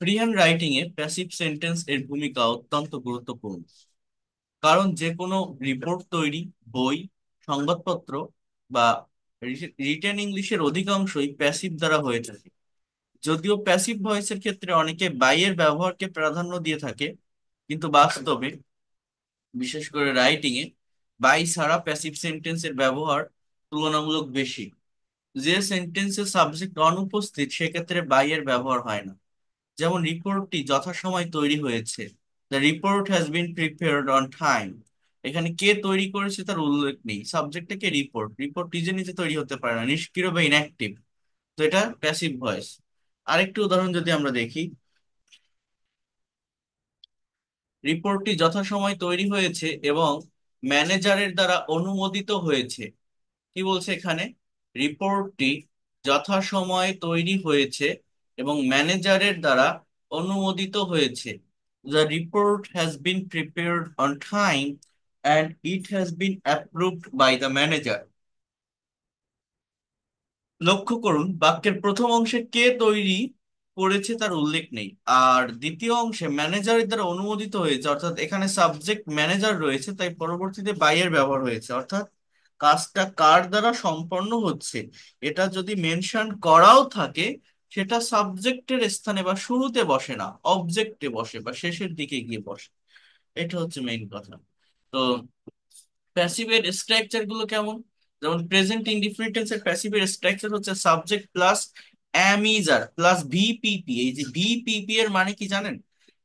Free hand writing এ passive sentence এর ভূমিকা অত্যন্ত গুরুত্বপূর্ণ। কারণ যে কোনো রিপোর্ট তৈরি, বই, সংবাদপত্র বা রিটেন ইংলিশের অধিকাংশই প্যাসিভ দ্বারা হয়ে থাকে। যদিও প্যাসিভ ভয়েসের ক্ষেত্রে অনেকে বাইয়ের ব্যবহারকে প্রাধান্য দিয়ে থাকে, কিন্তু বাস্তবে, বিশেষ করে রাইটিং এ, বাই ছাড়া প্যাসিভ সেন্টেন্সের ব্যবহার তুলনামূলক বেশি। যে সেন্টেন্সে সাবজেক্ট অনুপস্থিত সেক্ষেত্রে বাই এর ব্যবহার হয় না। যেমন রিপোর্টটি যথাসময়ে তৈরি হয়েছে, the report has been prepared on time. এখানে কে তৈরি করেছে তার উল্লেখ নেই, সাবজেক্টটা কে, রিপোর্ট। রিপোর্ট নিজে নিজে তৈরি হতে পারে না, নিষ্ক্রিয় বা ইনঅ্যাক্টিভ। তো এটা প্যাসিভ ভয়েস। আরেকটি উদাহরণ যদি আমরা দেখি, রিপোর্টটি যথাসময়ে তৈরি হয়েছে এবং ম্যানেজারের দ্বারা অনুমোদিত হয়েছে। কি বলছে এখানে? রিপোর্টটি যথাসময়ে তৈরি হয়েছে এবং ম্যানেজারের দ্বারা অনুমোদিত হয়েছে। The report has been prepared on time and it has been approved by the manager. লক্ষ্য করুন, বাক্যের প্রথম অংশে কে তৈরি করেছে তার উল্লেখ নেই, আর দ্বিতীয় অংশে ম্যানেজারের দ্বারা অনুমোদিত হয়েছে, অর্থাৎ এখানে সাবজেক্ট ম্যানেজার রয়েছে, তাই পরবর্তীতে বাই এর ব্যবহার হয়েছে। অর্থাৎ কাজটা কার দ্বারা সম্পন্ন হচ্ছে এটা যদি মেনশন করাও থাকে, সেটা সাবজেক্টের স্থানে বা শুরুতে বসে না, অবজেক্টে বসে বা শেষের দিকে গিয়ে বসে। এটা হচ্ছে মেইন কথা। তো প্যাসিভের স্ট্রাকচার গুলো কেমন? যেমন প্রেজেন্ট ইনডিফিনিট টেন্সের প্যাসিভের স্ট্রাকচার হচ্ছে subject plus am is are plus VPP. এই যে ভিপিপি এর মানে কি জানেন?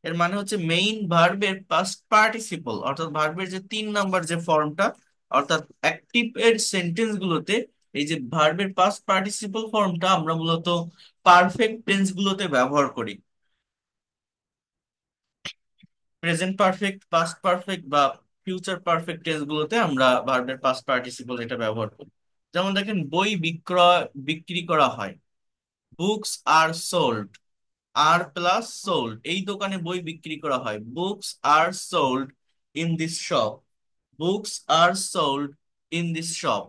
এর মানে হচ্ছে মেইন ভার্বের পাস্ট পার্টিসিপল, অর্থাৎ ভার্বের যে 3 নাম্বার যে ফর্মটা, অর্থাৎ অ্যাক্টিভ এর সেন্টেন্স গুলোতে এই যে ভার্বের পাস্ট পার্টিসিপল ফর্মটা আমরা মূলত পারফেক্ট টেন্স গুলোতে ব্যবহার করি। প্রেজেন্ট পারফেক্ট, পাস্ট পারফেক্ট বা ফিউচার পারফেক্ট টেন্স গুলোতে আমরা ভার্বের পাস্ট পার্টিসিপল এটা ব্যবহার করি। যেমন দেখেন, বই বিক্রি করা হয়, books are sold. Are plus sold, এই দোকানে বই বিক্রি করা হয়, books are sold in this shop. Books are sold in this shop.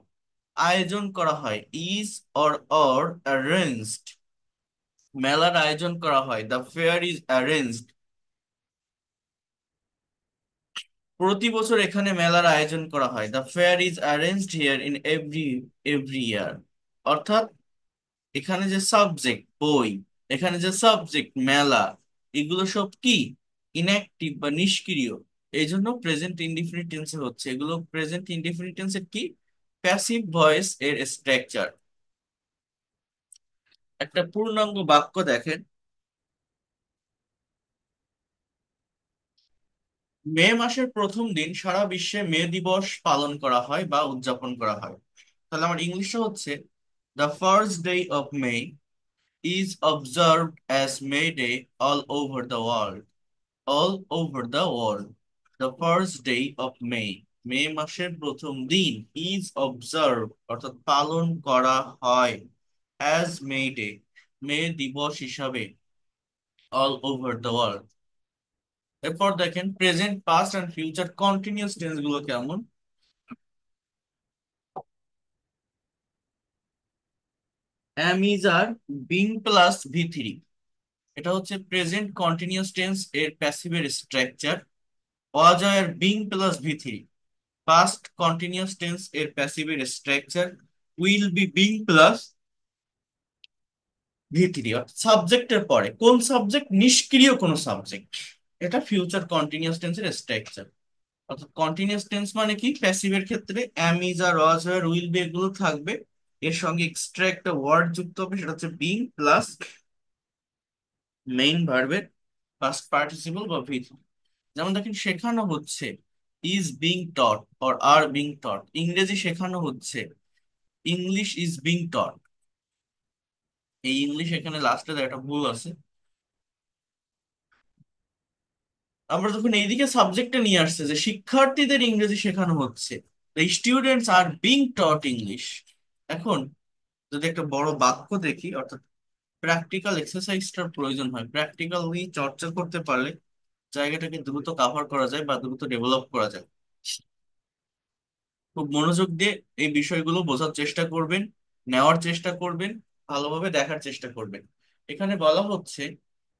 আয়োজন করা হয়, ইজ অর অ্যারেঞ্জড। মেলার আয়োজন করা হয়, দ্য ফেয়ার ইজ অ্যারেঞ্জড। প্রতি বছর এখানে মেলার আয়োজন করা হয়, the fair is arranged here in every year. অর্থাৎ এখানে যে সাবজেক্ট বই, এখানে যে সাবজেক্ট মেলা, এগুলো সব কি, ইনঅ্যাক্টিভ বা নিষ্ক্রিয়। এই জন্য প্রেজেন্ট ইনডিফিনিট টেন্সে হচ্ছে এগুলো। প্রেজেন্ট ইনডিফিনিট টেন্সের কি, প্যাসিভ ভয়েস এর স্ট্রাকচার। একটা পূর্ণাঙ্গ বাক্য দেখেন, মে মাসের প্রথম দিন সারা বিশ্বে মে দিবস পালন করা হয় বা উদযাপন করা হয়। তাহলে আমার ইংলিশে হচ্ছে, the first day of May is observed as May Day all over the world. All over the world. The first day of May. মে মাসের প্রথম দিন is observed অর্থাৎ পালন করা হয় as May Day, মে দিবস হিসাবে, all over the world। এরপর দেখেন present, past and future continuous tense গুলো কেমন। am is আর being প্লাস ভি থ্রি, এটা হচ্ছে প্রেজেন্ট কন্টিনিউয়াস টেন্স এর প্যাসিভের স্ট্রাকচার। was আর being plus V three, past continuous tense এর প্যাসিভের structure. Will be being plus V three, সাবজেক্টের পরে কোন সাবজেক্ট, নিষ্ক্রিয় কোন সাবজেক্ট, এটা ফিউচার কন্টিনিউয়াস টেন্সের স্ট্রাকচার। অর্থাৎ কন্টিনিউয়াস টেন্স মানে কি, প্যাসিভের ক্ষেত্রে অ্যাম ইজ আর ওয়াজ আর উইল বি এগুলো থাকবে, এর সঙ্গে এক্সট্রা একটা ওয়ার্ড যুক্ত হবে, সেটা হচ্ছে বিং প্লাস মেইন ভার্বের পাস্ট পার্টিসিপল বা ভি। যেমন দেখেন, শেখানো হচ্ছে, is being taught or are being টট। ইংরেজি শেখানো হচ্ছে, ইংলিশ ইজ বিং টট। এই ইংলিশ এখানে লাস্টে একটা ভুল আছে। আমরা যখন এইদিকে সাবজেক্টটা নিয়ে আসছে যে শিক্ষার্থীদের ইংরেজি শেখানো হচ্ছে, students are being taught English. এখন যদি একটা বড় বাক্য দেখি, অর্থাৎ প্র্যাকটিক্যাল এক্সারসাইজটার প্রয়োজন হয়, প্র্যাকটিক্যালি চর্চা করতে পারলে জায়গাটাকে দ্রুত কাভার করা যায় বা দ্রুত ডেভেলপ করা যায়। খুব মনোযোগ দিয়ে এই বিষয়গুলো বোঝার চেষ্টা করবেন, নেওয়ার চেষ্টা করবেন, ভালোভাবে দেখার চেষ্টা করবেন। এখানে বলা হচ্ছে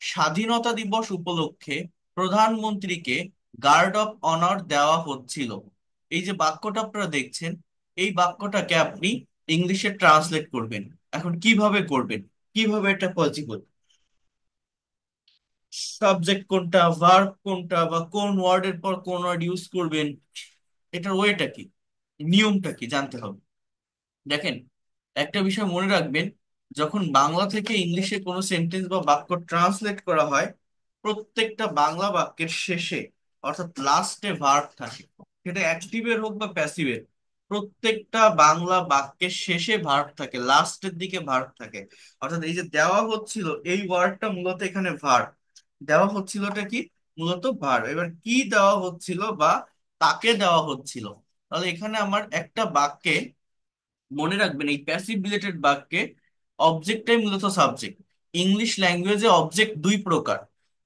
স্বাধীনতা দিবস উপলক্ষে প্রধানমন্ত্রীকে গার্ড অফ অনার দেওয়া হচ্ছিল। এই যে বাক্যটা আপনারা দেখছেন, এই বাক্যটাকে আপনি ইংলিশে ট্রান্সলেট করবেন। এখন কিভাবে করবেন, কিভাবে এটা পসিবল, সাবজেক্ট কোনটা, ভার্ব কোনটা, বা কোন ওয়ার্ডের পর কোন ওয়ার্ড ইউজ করবেন, এটার ওয়েটা কি, নিয়মটা কি জানতে হবে। দেখেন, একটা বিষয় মনে রাখবেন, যখন বাংলা থেকে ইংলিশে কোনো সেন্টেন্স বা বাক্য ট্রান্সলেট করা হয়, প্রত্যেকটা বাংলা বাক্যের শেষে অর্থাৎ লাস্টে ভার্ব থাকে। সেটা অ্যাক্টিভের হোক বা প্যাসিভের, প্রত্যেকটা বাংলা বাক্যের শেষে ভার্ব থাকে, লাস্টের দিকে ভার্ব থাকে। অর্থাৎ এই যে দেওয়া হচ্ছিল, এই ওয়ার্ডটা মূলত এখানে ভার্ব। দেওয়া হচ্ছিলটা কি, মূলত ভার্ব। এবার কি দেওয়া হচ্ছিল বা তাকে দেওয়া হচ্ছিল, তাহলে এখানে আমার একটা বাক্যে মনে রাখবেন, এই প্যাসিভ রিলেটেড বাক্যে অবজেক্টটাই মূলত সাবজেক্ট। ইংলিশ ল্যাঙ্গুয়েজে অবজেক্ট দুই প্রকার,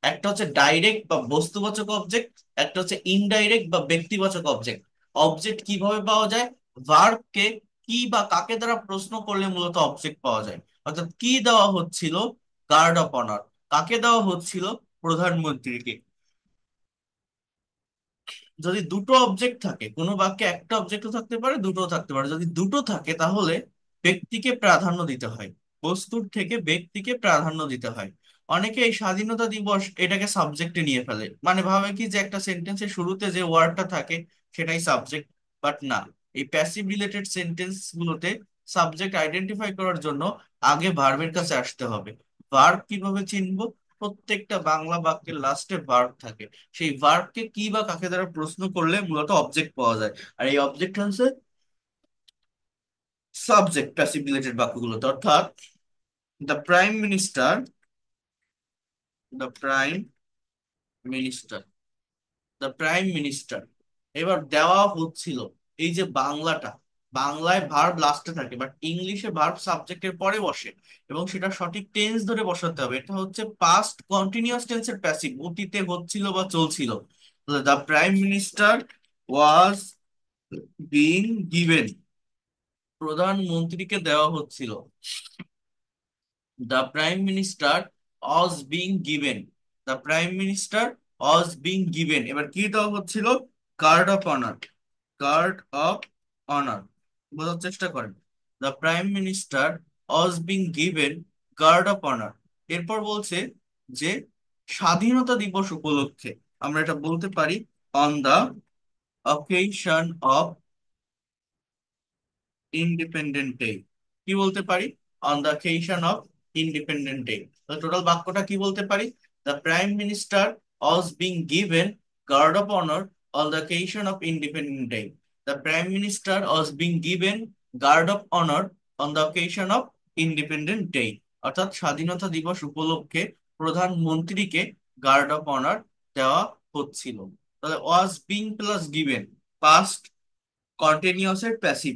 একটা হচ্ছে ডাইরেক্ট বা বস্তুবাচক অবজেক্ট, একটা হচ্ছে ইনডাইরেক্ট বা ব্যক্তিবাচক অবজেক্ট। অবজেক্ট কিভাবে পাওয়া যায়, ভার্বকে কি বা কাকে দ্বারা প্রশ্ন করলে মূলত অবজেক্ট পাওয়া যায়। অর্থাৎ কি দেওয়া হচ্ছিল, গার্ড অফ অনার। কাকে দেওয়া হচ্ছিল, প্রধানমন্ত্রীকে। যদি দুটো অবজেক্ট থাকে কোনো বাক্যে, একটা অবজেক্টও থাকতে পারে, দুটো থাকতে পারে। যদি দুটো থাকে তাহলে ব্যক্তিকে প্রাধান্য দিতে হয়, বস্তুর থেকে ব্যক্তিকে প্রাধান্য দিতে হয়। অনেকে এই স্বাধীনতা দিবস এটাকে সাবজেক্টে নিয়ে ফেলে, মানে ভাবে কি যে একটা সেন্টেন্সের শুরুতে যে ওয়ার্ডটা থাকে সেটাই সাবজেক্ট। বাট না, এই প্যাসিভ রিলেটেড সেন্টেন্স গুলোতে সাবজেক্ট আইডেন্টিফাই করার জন্য আগে ভার্বের কাছে আসতে হবে। ভার্ব কিভাবে চিনবো, প্রত্যেকটা বাংলা বাক্যের লাস্টে ভার্ব থাকে। সেই ভার্বকে কি বা কাকে দ্বারা প্রশ্ন করলে মূলত অবজেক্ট পাওয়া যায়। আর এই অবজেক্ট হচ্ছে সাবজেক্ট প্যাসিভ রিলেটেড বাক্যগুলোতে। অর্থাৎ the prime minister, the prime minister, the prime minister. এবার দেওয়া হচ্ছিল, এই যে বাংলাটা, বাংলায় ভার্ব লাস্টে থাকে বাট ইংলিশে ভার্ব সাবজেক্টের পরে বসে, এবং সেটা সঠিক টেন্স ধরে বসাতে হবে। এটা হচ্ছে পাস্ট কন্টিনিউয়াস টেন্সের প্যাসিভ, অতীতে হচ্ছিল বা চলছিল। The prime minister was being given, প্রধানমন্ত্রীকে দেওয়া হচ্ছিল। The prime minister was being given, the prime minister was being given. এবার কি দেওয়া হচ্ছিল, guard of honour, guard of honour. বোঝার চেষ্টা করেন, the prime minister was being given guard of honour. এরপর বলছে যে স্বাধীনতা দিবস উপলক্ষে আমরা এটা বলতে পারি on the occasion of independent day. কি বলতে পারি, on the occasion of independent day. Total বাক্যটা কি বলতে পারি, the prime minister was being given guard of honor on the occasion of independent day. The prime minister was being given guard of honor on the occasion of independent day. অর্থাৎ স্বাধীনতা দিবস উপলক্ষে প্রধানমন্ত্রীকে guard of honour দেওয়া হচ্ছিল। তাহলে was being plus given, past continuous এর passive.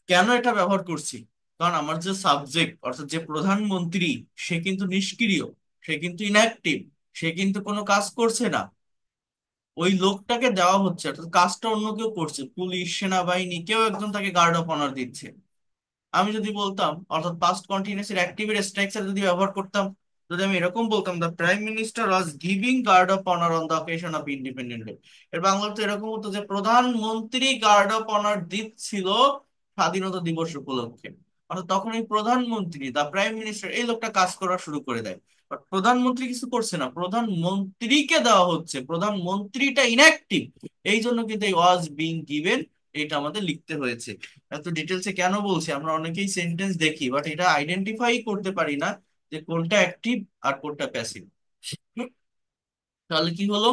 কেন এটা ব্যবহার করছি, কারণ আমার যে সাবজেক্ট অর্থাৎ যে প্রধানমন্ত্রী, সে কিন্তু নিষ্ক্রিয়, সে কিন্তু ইনঅ্যাক্টিভ, সে কিন্তু কোনো কাজ করছে না। ওই লোকটাকে দেওয়া হচ্ছে, অর্থাৎ কাজটা অন্য কেউ করছে, পুলিশ, সেনাবাহিনী, কেউ একজন তাকে গার্ড অফ অনার দিচ্ছে। আমি যদি বলতাম, অর্থাৎ পাস্ট কন্টিনিউয়াস এর অ্যাক্টিভ এর স্ট্রাকচার যদি ব্যবহার করতাম, যদি আমি এরকম বলতাম, the prime minister was giving guard of honour on the occasion of independent day, এর বাংলা তো এরকম হতো যে প্রধানমন্ত্রী গার্ড অফ অনার দিচ্ছিল স্বাধীনতা দিবস উপলক্ষে। অর্থাৎ তখন এই প্রধানমন্ত্রী, দ্য প্রাইম মিনিস্টার, এই লোকটা কাজ করা শুরু করে দেয়। But প্রধানমন্ত্রী কিছু করছে না, প্রধানমন্ত্রীকে দেওয়া হচ্ছে, প্রধানমন্ত্রীটা ইনঅ্যাক্টিভ। এই জন্য কিন্তু এই ওয়াজ বিং গিভেন এটা আমাদের লিখতে হয়েছে। এত ডিটেলসে কেন বলছি, আমরা অনেকেই সেন্টেন্স দেখি বাট এটা আইডেন্টিফাই করতে পারি না যে কোনটা অ্যাক্টিভ আর কোনটা প্যাসিভ। তাহলে কি হলো,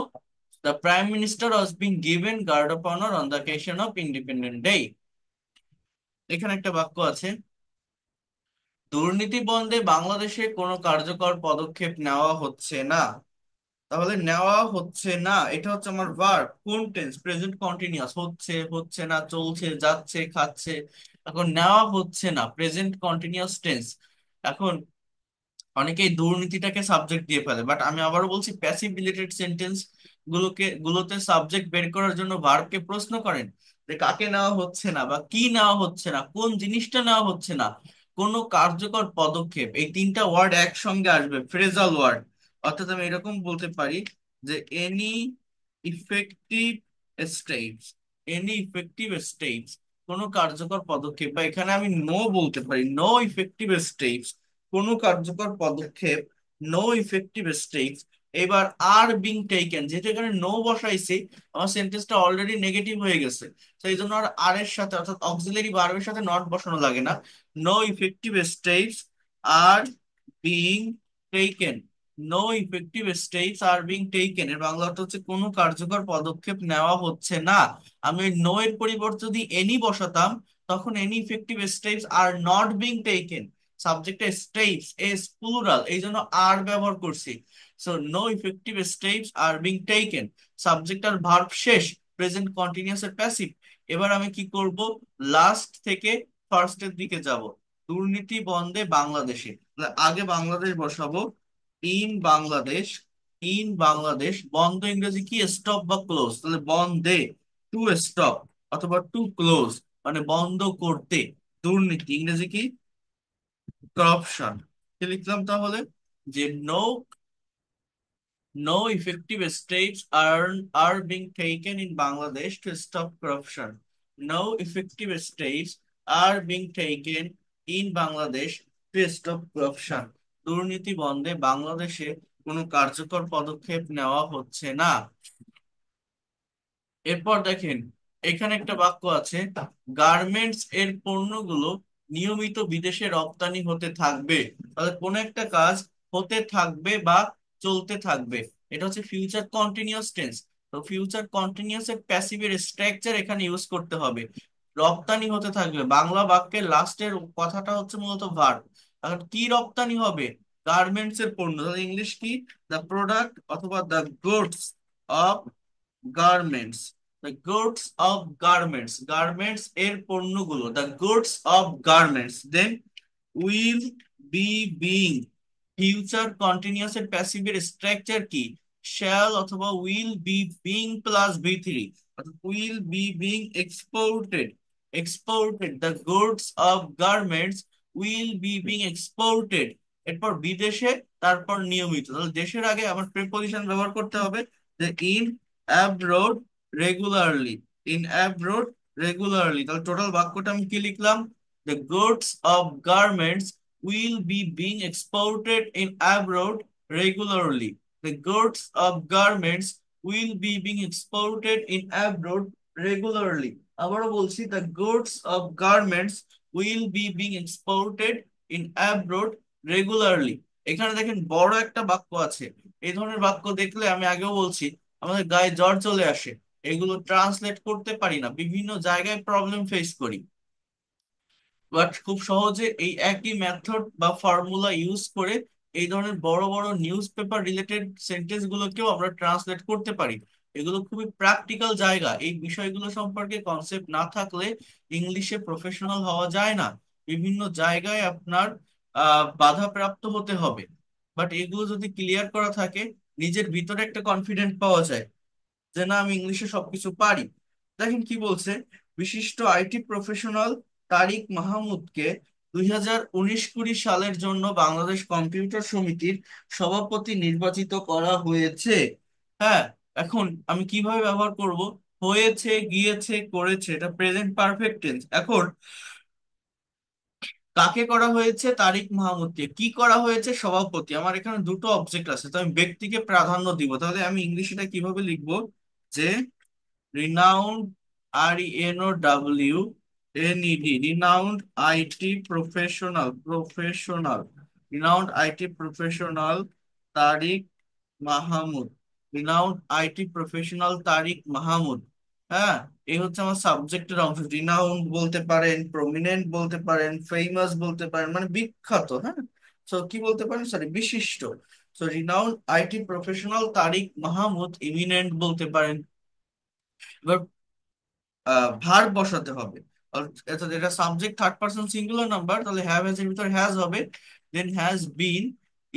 the prime minister was being given guard of honour on the occasion of independent day. এখানে একটা বাক্য আছে, দুর্নীতি বন্ধে বাংলাদেশে কোনো কার্যকর পদক্ষেপ নেওয়া হচ্ছে না। তাহলে নেওয়া হচ্ছে না, এটা হচ্ছে আমার ভার্ব, কোন টেন্স, প্রেজেন্ট কন্টিনিউয়াস। হচ্ছে, হচ্ছে না, চলছে, যাচ্ছে, খাচ্ছে। এখন নেওয়া হচ্ছে না, প্রেজেন্ট কন্টিনিউয়াস টেন্স। এখন অনেকেই দুর্নীতিটাকে সাবজেক্ট দিয়ে ফেলে, বাট আমি আবারও বলছি, প্যাসিভ রিলেটেড সেন্টেন্স গুলোতে সাবজেক্ট বের করার জন্য ভার্বকে প্রশ্ন করেন যে কাকে নেওয়া হচ্ছে না বা কি নেওয়া হচ্ছে না, কোন জিনিসটা নেওয়া হচ্ছে না। কোনো কার্যকর পদক্ষেপ, এই তিনটা ওয়ার্ড একসঙ্গে আসবে, ফ্রেজাল ওয়ার্ড। অর্থাৎ আমি এরকম বলতে পারি যে any effective steps, any effective steps, কোনো কার্যকর পদক্ষেপ, বা এখানে আমি নো বলতে পারি, নো ইফেক্টিভ স্টেপস, কোনো কার্যকর পদক্ষেপ, নো ইফেক্টিভ স্টেপস। এবার আর বিং টেকেন, যেহেতু এখানে নো বসাইছি, আমার সেন্টেন্সটা অলরেডি নেগেটিভ হয়ে গেছে, তো এই জন্য আর এর সাথে অর্থাৎ অক্সিলারি ভার্বের সাথে নট বসানো লাগে না। No effective steps are being taken, no effective steps are being taken এর বাংলা অর্থ হচ্ছে কোনো কার্যকর পদক্ষেপ নেওয়া হচ্ছে না। আমি নো এর পরিবর্তে যদি এনি বসাতাম, তখন any effective steps are not being taken, সাবজেক্টে স্টেপস এস প্লুরাল, এই জন্য আর ব্যবহার করছি। So no effective steps are being taken, subject আর ভার্ব শেষ, প্রেজেন্ট কন্টিনিউয়াস এর প্যাসিভ। এবার আমি কি করব, লাস্ট থেকে ফার্স্টের দিকে যাব। দুর্নীতি বন্ধে বাংলাদেশে, তাহলে আগে বাংলাদেশ বসাবো, ইন বাংলাদেশ, ইন বাংলাদেশ। বন্ধ ইংরেজি কি, স্টপ বা ক্লোজ, তাহলে বন্ধে, টু স্টপ অথবা টু ক্লোজ, মানে বন্ধ করতে। দুর্নীতি ইংরেজি কি, করাপশন। কি লিখলাম তাহলে, যে no, no effective steps are being taken in Bangladesh to stop corruption. No effective steps are being taken in Bangladesh to stop corruption. দুর্নীতি বন্ধে বাংলাদেশে কোনো কার্যকর পদক্ষেপ নেওয়া হচ্ছে না। এরপর দেখেন, এখানে একটা বাক্য আছে, গার্মেন্টস এর পণ্যগুলো নিয়মিত বিদেশে রপ্তানি হতে থাকবে। তাহলে কোন একটা কাজ হতে থাকবে বা চলতে থাকবে, এটা হচ্ছে ফিউচার কন্টিনিউয়াস টেন্স। তো ফিউচার কন্টিনিউয়াস এর প্যাসিভের স্ট্রাকচার এখানে ইউজ করতে হবে। রপ্তানি হতে থাকবে, বাংলা বাক্যের লাস্টের কথাটা হচ্ছে মূলত ভার্ব। এখন কি রপ্তানি হবে, গার্মেন্টস এর পণ্য, তাহলে ইংলিশ কি, দ্য প্রোডাক্ট অথবা the goods of garments, the goods of garments, garments এর পণ্যগুলো, the goods of garments. Then will be being, future continuous এর প্যাসিভের স্ট্রাকচার কি, শ্যাল অথবা will be being plus V three, অর্থাৎ will be being exported, exported, the goods of garments will be being exported. এরপর বিদেশে, তারপর নিয়মিত, তাহলে দেশের আগে আমার প্রিপজিশন ব্যবহার করতে হবে, যে in abroad regularly, in abroad regularly. তাহলে টোটাল বাক্যটা আমি কি লিখলাম, the goods of garments will be being exported in abroad regularly. The goods of garments will be being exported in abroad regularly. আবারও বলছি, the goods of garments will be being exported in abroad regularly। এখানে দেখেন বড় একটা বাক্য আছে, এই ধরনের বাক্য দেখলে আমি আগেও বলছি আমাদের গায়ে জ্বর চলে আসে, এগুলো ট্রান্সলেট করতে পারি না, বিভিন্ন জায়গায় প্রবলেম ফেস করি। বাট খুব সহজে এই একই মেথড বা ফর্মুলা ইউজ করে এই ধরনের বড় বড় নিউজ পেপার রিলেটেড সেন্টেন্স গুলোকেও আমরা ট্রান্সলেট করতে পারি। এগুলো খুবই প্র্যাকটিক্যাল জায়গা, এই বিষয়গুলো সম্পর্কে কনসেপ্ট না থাকলে ইংলিশে প্রফেশনাল হওয়া যায় না। বিভিন্ন জায়গায় আপনার বাধাপ্রাপ্ত হতে হবে। বাট এগুলো যদি ক্লিয়ার করা থাকে, নিজের ভিতরে একটা কনফিডেন্ট পাওয়া যায় যে না, আমি ইংলিশে সবকিছু পারি। দেখেন কি বলছে, বিশিষ্ট আইটি প্রফেশনাল তারিক মাহমুদকে 2019-20 সালের জন্য বাংলাদেশ কম্পিউটার সমিতির সভাপতি নির্বাচিত করা হয়েছে। হ্যাঁ, এখন আমি কিভাবে ব্যবহার করব, হয়েছে, গিয়েছে, করেছে, এটা প্রেজেন্ট পারফেক্ট টেন্স। এখন কাকে করা হয়েছে, তারিক মাহমুদকে। কি করা হয়েছে, সভাপতি। আমার এখানে দুটো অবজেক্ট আছে, তো আমি ব্যক্তিকে প্রাধান্য দিব। তাহলে আমি ইংলিশে এটা কিভাবে লিখবো, যে renowned, RENOWNED, renowned IT professional, professional, renowned IT professional Tariq Mahmud, renowned IT professional তারিক মাহমুদ। হ্যাঁ, এই হচ্ছে আমার সাবজেক্টের অংশ। রিনাউন্ড বলতে পারেন, প্রমিনেন্ট বলতে পারেন, ফেমাস বলতে পারেন, মানে বিখ্যাত। হ্যাঁ, তো কি বলতে পারেন, সরি, বিশিষ্ট। তো renowned IT professional Tariq Mahmud, eminent বলতে পারেন। এবার ভার্ব বসাতে হবে, অর্থাৎ এটা subject third person singular number, তাহলে হ্যাভ হ্যাজ এর ভিতর হ্যাজ হবে। Then has been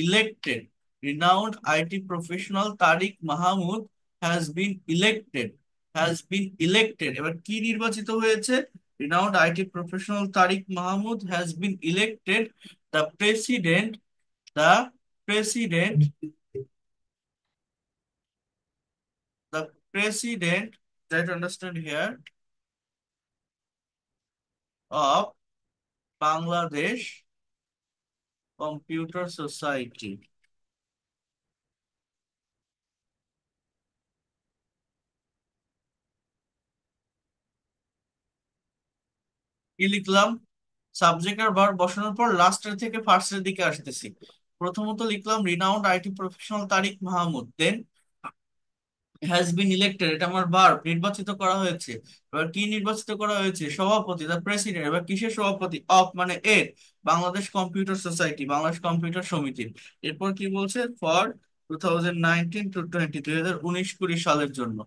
elected, renowned IT professional Tariq Mahmud has been elected, has been elected. এবার কি নির্বাচিত হয়েছে, renowned IT professional Tariq Mahmood has been elected the president, the president, the president, try to understand here, of Bangladesh Computer Society. কি লিখলাম? Subject আর verb বসানোর পর লাস্টের থেকে ফার্স্টের দিকে আসতেছি। প্রথমত লিখলাম renowned IT professional Tariq Mahmud, then has been elected, এটা আমার ভার্ব, নির্বাচিত করা হয়েছে। এবার কি নির্বাচিত করা হয়েছে? সভাপতি, দ্য প্রেসিডেন্ট। এবার কিসের সভাপতি? অফ মানে এর, Bangladesh computer society, Bangladesh computer সমিতির। এরপর কি বলছে? ফর 2019 to 20, 2019-20 সালের জন্য।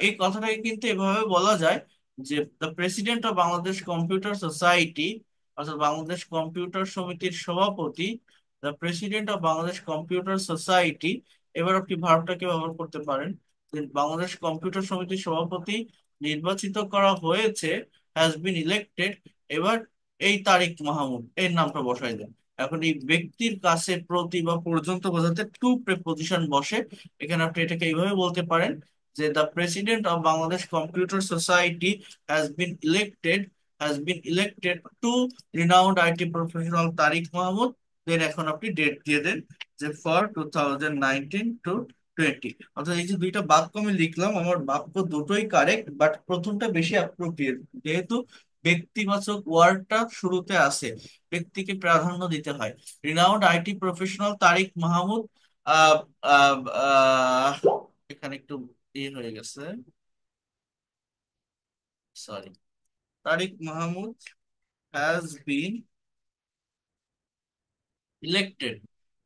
এই কথাটাকে কিন্তু এভাবে বলা যায় যে the president of Bangladesh computer society, অর্থাৎ বাংলাদেশ কম্পিউটার সমিতির সভাপতি, the president of Bangladesh computer society. এবার আপনি ভার্বটাকে ব্যবহার করতে পারেন যে বাংলাদেশ কম্পিউটার সমিতির সভাপতি নির্বাচিত করা হয়েছে, হ্যাজ বিন ইলেক্টেড। এবার এই তারিক মাহমুদ এর নামটা বসাই দেন। এখন এই ব্যক্তির কাছে প্রতি বা পর্যন্ত বোঝাতে টু প্রেপোজিশন বসে। এখানে আপনি এটাকে এইভাবে বলতে পারেন যে the president of Bangladesh computer society has been elected, to renowned IT professional Tariq Mahmud. Then এখন আপনি ডেট দিয়ে দেন যে ফর 2019 to 20। অর্থাৎ এই যে দুইটা বাক্য আমি লিখলাম, আমার বাক্য দুটোই কারেক্ট, বাট প্রথমটা বেশি অ্যাপ্রোপ্রিয়েট, যেহেতু ব্যক্তিবাচক ওয়ার্ডটা শুরুতে আসে, ব্যক্তিকে প্রাধান্য দিতে হয়। Renowned IT professional Tariq Mahmud, আহ আহ আহ এখানে একটু হয়ে গেছে, sorry. Tariq Mahmud has bin elected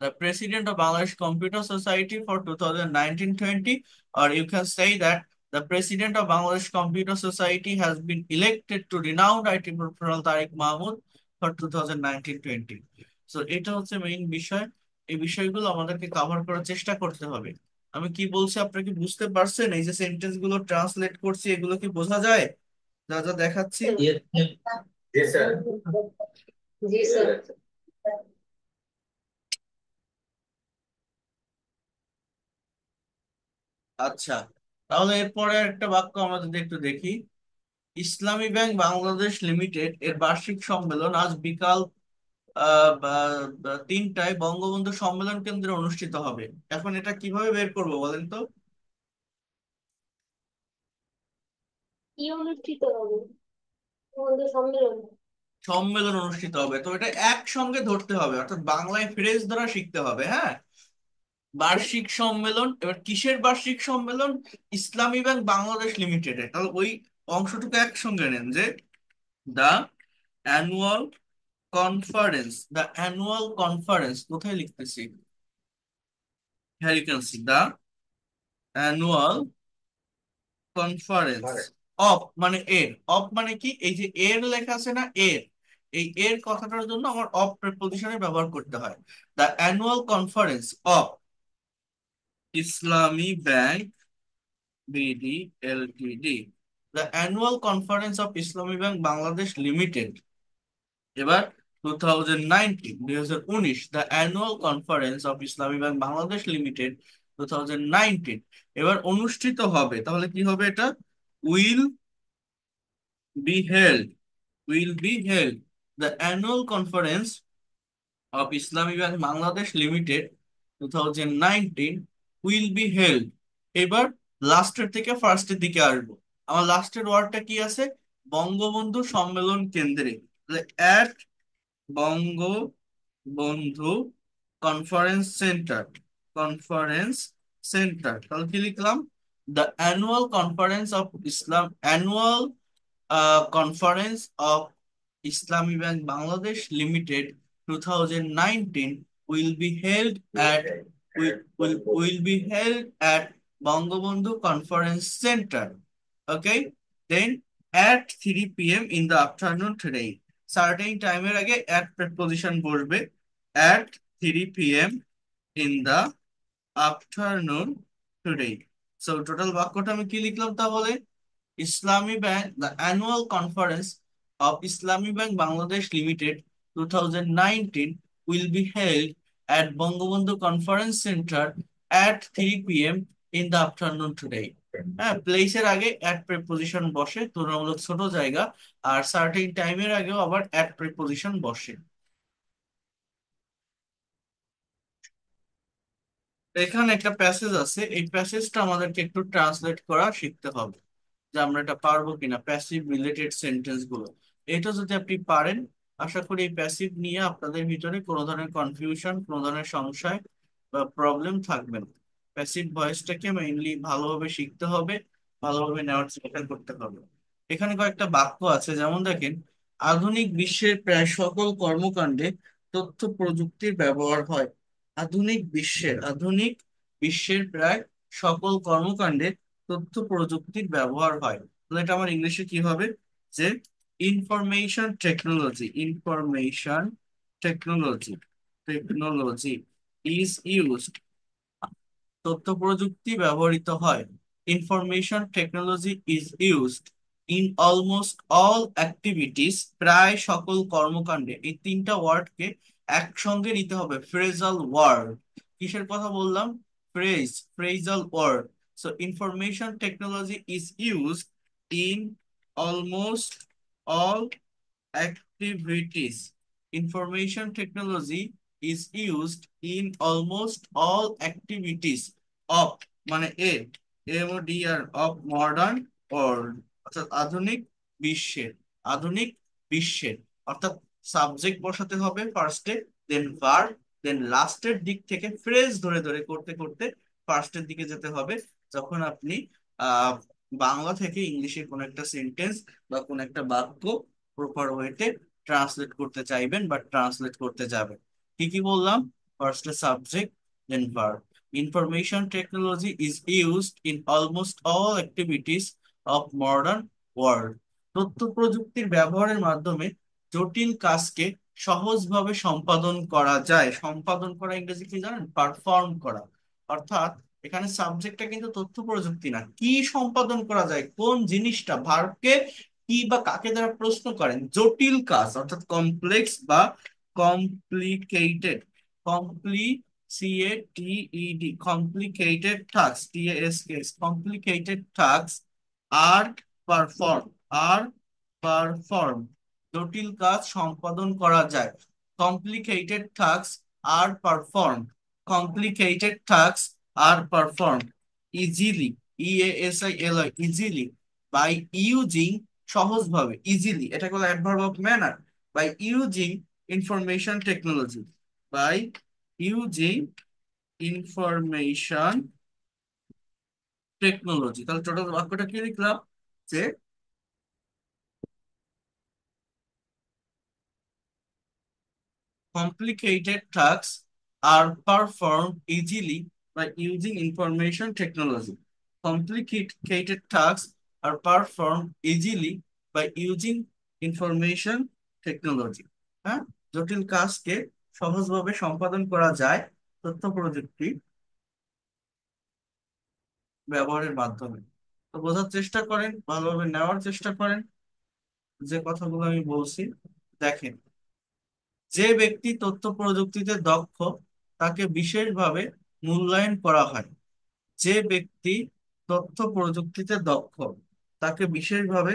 the president of Bangladesh Computer Society for 2019-20, or you can say that the president of Bangladesh Computer Society has been elected to renowned IT professional Tariq Mahmood for 2019-20। So এটা হচ্ছে main বিষয়। এই বিষয়গুলো আমাদেরকে cover করার চেষ্টা করতে হবে। আমি কি বলছি আপনারা কি বুঝতে পারছেন? এই যে সেন্টেন্স গুলো ট্রান্সলেট করছি, এগুলো কি বোঝা যায় যা যা দেখাচ্ছি? জি স্যার। জি স্যার। আচ্ছা, তাহলে এরপরে একটা বাক্য আমরা যদি একটু দেখি। ইসলামী ব্যাংক বাংলাদেশ লিমিটেড এর বার্ষিক সম্মেলন আজ বিকাল 3টায় বঙ্গবন্ধু সম্মেলন কেন্দ্রে অনুষ্ঠিত হবে। এখন এটা কিভাবে বের করবো বলেন তো? কি অনুষ্ঠিত হবে? বন্ধু সম্মেলন। সম্মেলন অনুষ্ঠিত হবে, তো এটা একসঙ্গে ধরতে হবে, অর্থাৎ বাংলায় ফ্রেজ ধরা শিখতে হবে। হ্যাঁ, বার্ষিক সম্মেলন, এবার কিসের বার্ষিক সম্মেলন? ইসলামী ব্যাংক বাংলাদেশ লিমিটেডের। তাহলে ওই অংশটুকু একসঙ্গে নেন যে the annual conference, the annual conference কোথায় লিখতেছি? হ্যাঁ, you can see the annual conference of, মানে এর, অফ মানে কি? এই যে এর লেখা আছে না, এর, এই এর কথাটার জন্য আমার অফ প্রিপজিশনে ব্যবহার করতে হয়। The annual conference of Islami Bank BD LTD, the annual conference of Islami Bank Bangladesh Limited. এবার 2019 the annual conference of Islami Bank Bangladesh Limited 2019 এবার অনুষ্ঠিত হবে। তাহলে কি হবে এটা? Will be held, will be held, the annual conference of Islami Bank Bangladesh Limited 2019 will be held. এবার লাস্টের থেকে ফার্স্টের দিকে আসবো। আমার লাস্টের ওয়ার্ডটা কি আছে? বঙ্গবন্ধু সম্মেলন কেন্দ্রে, at Bangabandhu conference centre, conference centre. তাহলে কি লিখলাম? The annual conference of Islam, annual conference of Islami Bank Bangladesh Limited 2019 will be held at will be held at Bangabandhu conference centre. Okay, then at 3 p.m. in the afternoon today, certain টাইমের আগে at preposition বসবে, at 3 p.m. in the afternoon today। So total বাক্যটা আমি কি লিখলাম তাহলে? Islami Bank, the annual conference of Islami Bank Bangladesh Limited 2019 will be held at Bangabandhu Conference Center at 3 p.m. in the afternoon today. হ্যাঁ, প্লেসের আগে at preposition বসে, তুলনামূলক ছোট জায়গা, আর সার্টেন টাইমের আগেও আবার অ্যাট প্রিপোজিশন বসে। এখানে একটা প্যাসেজ আছে, এই প্যাসেজটা আমাদেরকে একটু ট্রান্সলেট করা শিখতে হবে, যে আমরা এটা পারবো কিনা প্যাসিভ রিলেটেড সেন্টেন্স গুলো। এটা যদি আপনি পারেন, আশা করি এই প্যাসিভ নিয়ে আপনাদের ভিতরে কোনো ধরনের কনফিউশন, কোনো ধরনের সংশয় বা প্রবলেম থাকবে না। প্যাসিভ ভয়েসটাকে মেইনলি ভালোভাবে শিখতে হবে, ভালোভাবে নেওয়ার চেষ্টা করতে হবে। এখানে কয়েকটা বাক্য আছে, যেমন দেখেন, আধুনিক বিশ্বের প্রায় সকল কর্মকাণ্ডে তথ্য প্রযুক্তির ব্যবহার হয়। আধুনিক বিশ্বের প্রায় সকল কর্মকাণ্ডে তথ্য প্রযুক্তির ব্যবহার হয়। তাহলে এটা আমার ইংলিশে কি হবে, যে ইনফরমেশন টেকনোলজি ইজ ইউজড, তথ্য প্রযুক্তি ব্যবহৃত হয়। Information technology is used in almost all activities, প্রায় সকল কর্মকাণ্ডে। এই তিনটা ওয়ার্ডকে একসঙ্গে নিতে হবে, ফ্রেজাল ওয়ার্ড। কিসের কথা বললাম? Phrasal word. So information technology is used in almost all activities. Information technology is used in almost all activities of, মানে of modern world, অর্থাৎ বিশ্বের আধুনিক বিশ্বের অর্থাৎ সাবজেক্ট বসাতে হবে ফার্স্টে, দেন ভার্ব, দেন লাস্টের দিক থেকে ফ্রেজ ধরে ধরে করতে করতে ফার্স্টের দিকে যেতে হবে। যখন আপনি আহ বাংলা থেকে ইংলিশে কোন একটা সেন্টেন্স বা কোন একটা বাক্য প্রপার ওয়েতে ট্রান্সলেট করতে চাইবেন বা ট্রান্সলেট করতে যাবেন। কি কি বললাম? First subject, then verb. Information technology is used in almost all activities of modern world. তথ্য প্রযুক্তির ব্যবহারের মাধ্যমে জটিল কাজকে সহজভাবে সম্পাদন করা যায়। সম্পাদন করা ইংরেজি কি জানেন? পারফর্ম করা। অর্থাৎ এখানে সাবজেক্টটা কিন্তু তথ্য প্রযুক্তি না, কি সম্পাদন করা যায়, কোন জিনিসটা, ভার্বকে কি বা কাকে দ্বারা প্রশ্ন করেন, জটিল কাজ অর্থাৎ কমপ্লেক্স বা complicated, complicated task, complicated task are perform, are perform, জটিল কাজ সম্পাদন করা যায়। Complicated task are perform, complicated task are perform easily, easily, by using, সহজভাবে, ইজিলি, এটা হলো adverb of manner, by using information technology, by using information technology. তাহলে total বাক্যটা কি লিখলাম, যে complicated tasks are performed easily by using information technology. Complicated tasks are performed easily by using information technology. হ্যাঁ, জটিল কাজকে সহজভাবে সম্পাদন করা যায় তথ্য প্রযুক্তি ব্যবহারের মাধ্যমে। তো বোঝার চেষ্টা করেন, ভালোভাবে নেওয়ার চেষ্টা করেন যে কথাগুলো আমি বলছি। দেখেন, যে ব্যক্তি তথ্য প্রযুক্তিতে দক্ষ তাকে বিশেষভাবে মূল্যায়ন করা হয়। যে ব্যক্তি তথ্য প্রযুক্তিতে দক্ষ তাকে বিশেষভাবে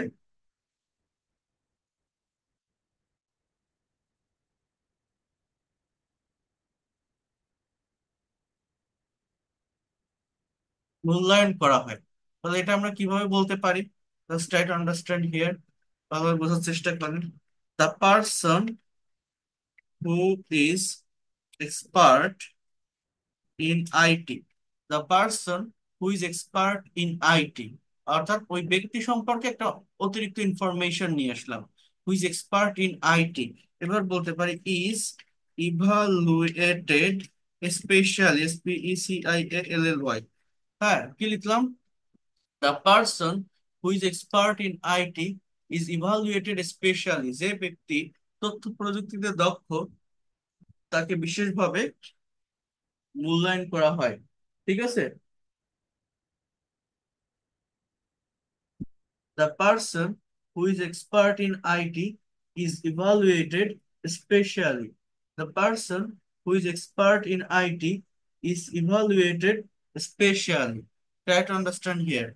মূল্যায়ন করা হয়। তাহলে এটা আমরা কিভাবে বলতে পারি? Just try to understand here, ভালোভাবে বোঝার চেষ্টা করেন। The person who is expert in IT, the person who is expert in IT, অর্থাৎ ওই ব্যক্তি সম্পর্কে একটা অতিরিক্ত ইনফরমেশন নিয়ে আসলাম। Who is expert in IT, এবার বলতে পারি ইজ ইভালুয়েটেড স্পেশালি, SPECIALLY। হ্যাঁ, কি লিখলাম? The person who is expert in IT is evaluated specially, যে ব্যক্তি তথ্য প্রযুক্তিতে দক্ষ তাকে বিশেষভাবে মূল্যায়ন করা হয়। ঠিক আছে? The person who is expert in IT is evaluated specially. The person who is expert in IT is evaluated specially. Try to understand here.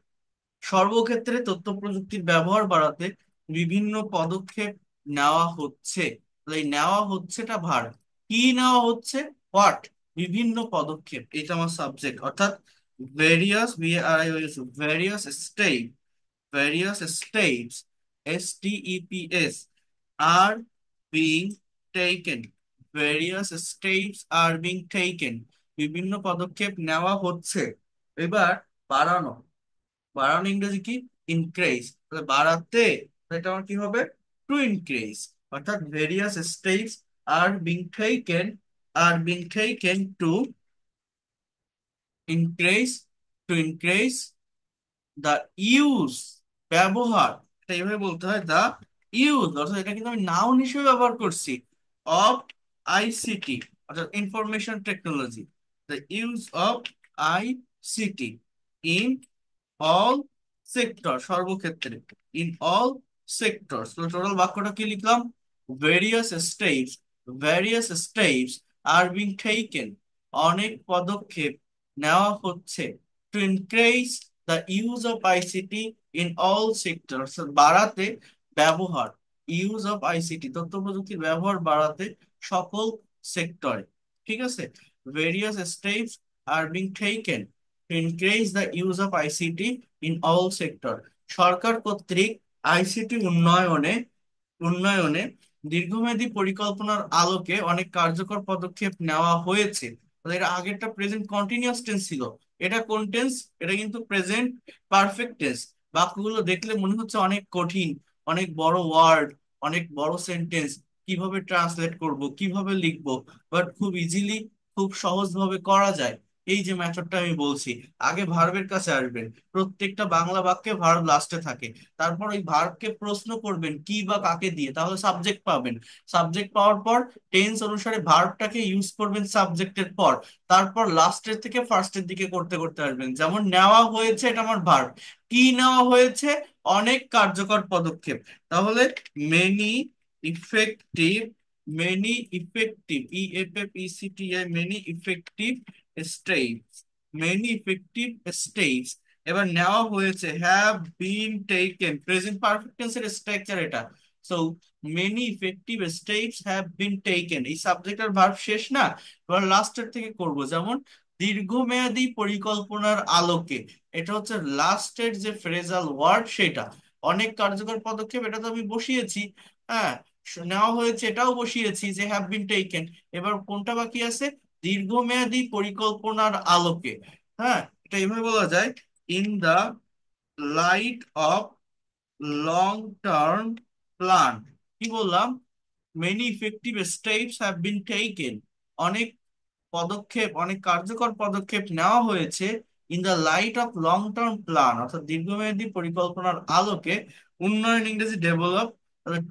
সর্বক্ষেত্রে তথ্য প্রযুক্তির ব্যবহার বাড়াতে বিভিন্ন পদক্ষেপ নেওয়া হচ্ছে। তাহলে এই নেওয়া হচ্ছেটা ভার, কি নেওয়া হচ্ছে, হোয়াট, বিভিন্ন পদক্ষেপ, এটা আমার সাবজেক্ট, অর্থাৎ various, various step, various steps, steps are being taken, various steps are being taken, বিভিন্ন পদক্ষেপ নেওয়া হচ্ছে। এবার বাড়ানো, বাড়ানো ইংরেজি কি, ইনক্রিজ, বাড়াতে, তাহলে এটা আমার কি হবে, টু ইনক্রিজ, অর্থাৎ various steps are being taken, are being taken to increase, to increase the use, ব্যবহার, এটা এইভাবে বলতে হয়, দা ইউজ, অর্থাৎ এটা কিন্তু আমি নাউন হিসেবে ব্যবহার করছি, অফ আইসিটি, অর্থাৎ information technology, the use of ICT in all sector, সর্বক্ষেত্রে, ইন অল সেক্টরস। তো টোটাল বাক্যটা কি লিখলাম, various steps, various steps are being taken, অনেক পদক্ষেপ নেওয়া হচ্ছে, to increase the use of ICT in all sectors, বাড়াতে ব্যবহার, ইউজ অফ আইসিটি, তথ্য প্রযুক্তির ব্যবহার বাড়াতে সকল সেক্টরে। ঠিক আছে, various steps are being taken to increase the use of ICT in all sector, সরকার কর্তৃক আইসিটি উন্নয়নে, উন্নয়নে দীর্ঘমেয়াদী পরিকল্পনার আলোকে অনেক কার্যকর পদক্ষেপ নেওয়া হয়েছে। তাহলে এর আগেরটা প্রেজেন্ট কন্টিনিউয়াস টেন্স ছিল, এটা কোন টেন্স, এটা কিন্তু প্রেজেন্ট পারফেক্ট টেন্স। বাক্যগুলো দেখলে মনে হচ্ছে অনেক কঠিন, অনেক বড় ওয়ার্ড, অনেক বড় সেন্টেন্স, কিভাবে ট্রান্সলেট করব, কিভাবে লিখবো, বাট খুব ইজিলি, খুব সহজভাবে করা যায়। এই যে মেথডটা আমি বলছি, আগে ভার্বের কাছে আসবেন, প্রত্যেকটা বাংলা বাক্যে ভার্ব লাস্টে থাকে, তারপর ওই ভার্বকে প্রশ্ন করবেন কি বা কাকে দিয়ে, তাহলে সাবজেক্ট পাবেন। সাবজেক্ট পাওয়ার পর টেন্স অনুসারে ভার্বটাকে ইউজ করবেন সাবজেক্টের পর, তারপর লাস্টের থেকে ফার্স্টের দিকে করতে করতে আসবেন। যেমন নেওয়া হয়েছে, এটা আমার ভার্ব, কি নেওয়া হয়েছে, অনেক কার্যকর পদক্ষেপ, তাহলে many effective, many effective, EFFECTI, many effective steps, many effective steps. এবার নেওয়া হয়েছে, have been taken, present perfect টেন্সের স্ট্রাকচার এটা। So many effective steps have been taken, এই সাবজেক্ট আর ভার্ব শেষ না, এবার লাস্টের থেকে করব। যেমন দীর্ঘমেয়াদী পরিকল্পনার আলোকে, এটা হচ্ছে লাস্টের যে ফ্রেজাল ওয়ার্ড সেটা, অনেক কার্যকর পদক্ষেপ, এটা তো আমি বসিয়েছি, হ্যাঁ, নেওয়া হয়েছে এটাও বসিয়েছি যে হ্যাভ বিন টেকেন। এবার কোনটা বাকি আছে, দীর্ঘমেয়াদী পরিকল্পনার আলোকে, হ্যাঁ, এটা এইভাবে বলা যায়, in the light of long term plan. কি বললাম, many effective steps have been taken, অনেক পদক্ষেপ, অনেক কার্যকর পদক্ষেপ নেওয়া হয়েছে, in the light of long term plan, অর্থাৎ দীর্ঘমেয়াদী পরিকল্পনার আলোকে। উন্নয়ন ইংরেজি ডেভেলপ,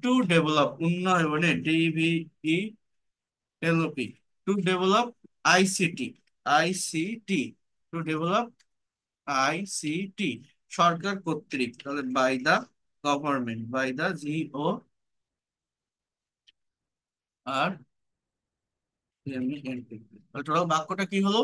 টু ডেভেলপ, উন্নয়নে, DEVELOP, to develop ICT, ICT, to develop ICT, সরকার কর্তৃক, তাহলে by the government, by the GOR, total বাক্যটা কি হলো,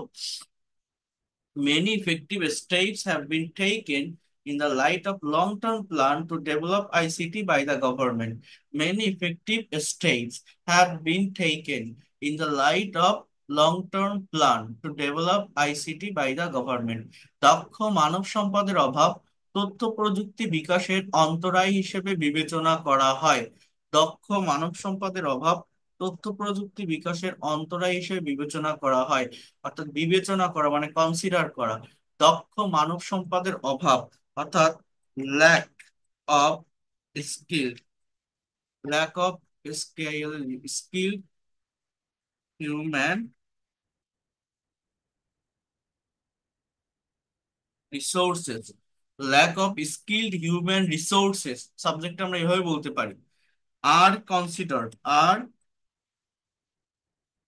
many effective steps have been taken in the light of long-term plan to develop ICT by the government. Many effective steps have been taken in the light of long-term plan to develop ICT by the government. দক্ষ মানব সম্পদের অভাব তথ্য প্রযুক্তি বিকাশের অন্তরায় হিসেবে বিবেচনা করা হয়। দক্ষ মানব সম্পদের অভাব তথ্য প্রযুক্তি বিকাশের অন্তরায় হিসেবে বিবেচনা করা হয়, অর্থাৎ বিবেচনা করা মানে কনসিডার করা। দক্ষ মানব সম্পদের অভাব, অর্থাৎ lack of skill, lack of skill, skill human resources, lack of skilled human resources, subject আমরা এভাবে বলতে পারি। আর কনসিডার্ড, আর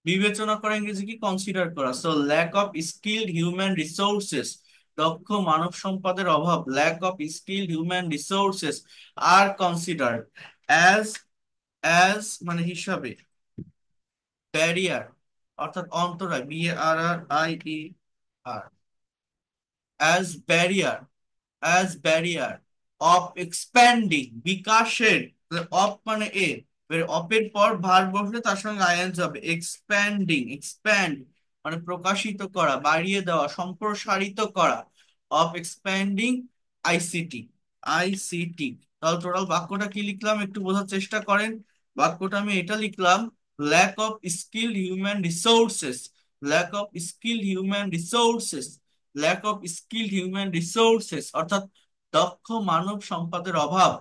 বিবেচনা করা ইংরেজি কি, কনসিডার করা। So lack of skilled human resources, দক্ষ মানব সম্পদের অভাব, lack of skill human resources are considered as as মানে হিসাবে, ব্যারিয়ার অর্থাৎ অন্তরায়, BARRIER, as barrier, as barrier of expanding, বিকাশের, অফ মানে এ, অপের পর ভার বসলে তার সঙ্গে আইএনজি হবে, এক্সপ্যান্ডিং, এক্সপ্যান্ড মানে প্রকাশিত করা, বাড়িয়ে দেওয়া, সম্প্রসারিত করা, অফ এক্সপ্যান্ডিং আইসিটি, আইসিটি। তাহলে টোটাল বাক্যটা কি লিখলাম একটু বোঝার চেষ্টা করেন। বাক্যটা আমি এটা লিখলাম, lack of skill human resources, lack of skill human resources, lack of skilled human resources অর্থাৎ দক্ষ মানব সম্পদের অভাব,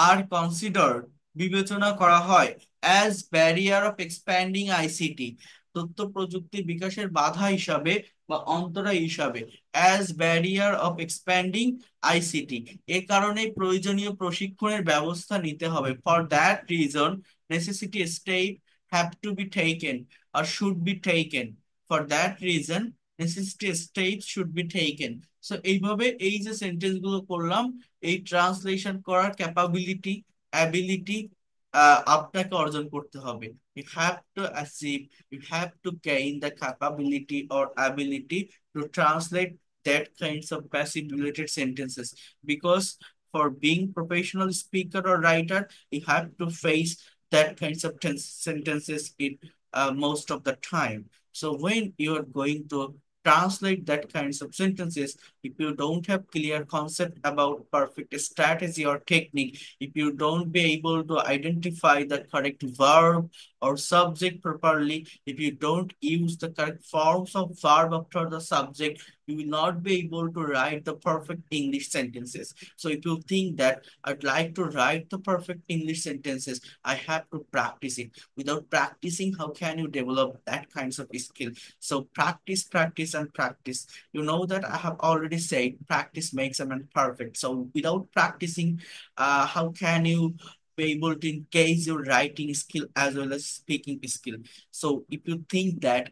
আর কনসিডার বিবেচনা করা হয়, as barrier of expanding ICT তথ্য প্রযুক্তি বিকাশের বাধা হিসাবে বা অন্তরায় হিসাবে, as barrier of expanding ICT. এ কারণে প্রয়োজনীয় প্রশিক্ষণের ব্যবস্থা নিতে হবে। For that reason necessity step have to be taken or should be taken. For that reason necessity steps should be taken. So এইভাবে এই যে সেন্টেন্স গুলো করলাম, এই ট্রান্সলেশন করার ক্যাপাবিলিটি, অ্যাবিলিটি আপনাকে অর্জন করতে হবে। You have to achieve, you have to gain the capability or ability to translate that kinds of passive related sentences, because for being professional speaker or writer you have to face that kinds of sentences in most of the time. So when you are going to translate that kinds of sentences, if you don't have clear concept about perfect strategy or technique, if you don't be able to identify the correct verb or subject properly, if you don't use the correct forms of verb after the subject, you will not be able to write the perfect English sentences. So if you think that I'd like to write the perfect English sentences, I have to practice it. Without practicing, how can you develop that kinds of skill? So practice, practice, and practice. You know that I have already said practice makes a man perfect. So without practicing, how can you be able to engage your writing skill as well as speaking skill? So if you think that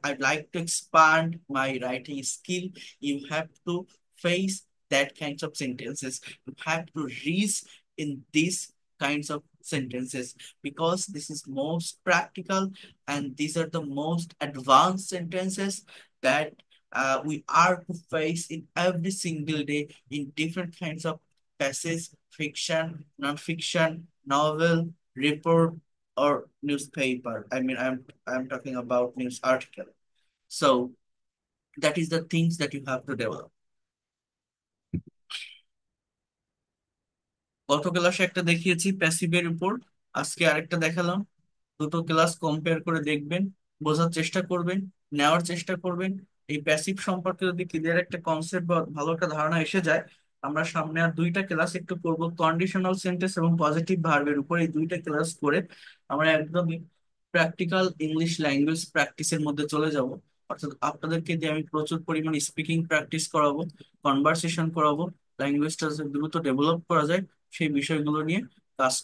I'd like to expand my writing skill, you have to face that kinds of sentences. You have to reach in these kinds of sentences, because this is most practical and these are the most advanced sentences that we are to face in every single day in different kinds of passage, fiction, non-fiction, novel, report, or newspaper. I mean, I'm talking about news article. So that is the things that you have to develop. গত ক্লাসে একটা দেখিয়েছি প্যাসিভের উপর, আজকে আরেকটা দেখালাম। দুটো class compare করে দেখবেন, বোঝার চেষ্টা করবেন, নেওয়ার চেষ্টা করবেন। এই প্যাসিভ সম্পর্কে যদি ক্লিয়ার একটা কনসেপ্ট বা ভালো একটা ধারণা এসে যায়, আমরা সামনে আর দুইটা ক্লাস একটু করব কন্ডিশনাল সেন্টেন্স এবং পজিটিভ ভার্বের উপর। এই দুইটা ক্লাস করে আমরা একদমই প্র্যাকটিক্যাল ইংলিশ ল্যাঙ্গুয়েজ প্র্যাকটিসের মধ্যে চলে যাব। অর্থাৎ আপনাদেরকে দিয়ে আমি প্রচুর পরিমাণে স্পিকিং প্র্যাকটিস করাবো, কনভারসেশন করাবো, ল্যাঙ্গুয়েজটা দ্রুত ডেভেলপ করা যায় সেই বিষয়গুলো নিয়ে কাজ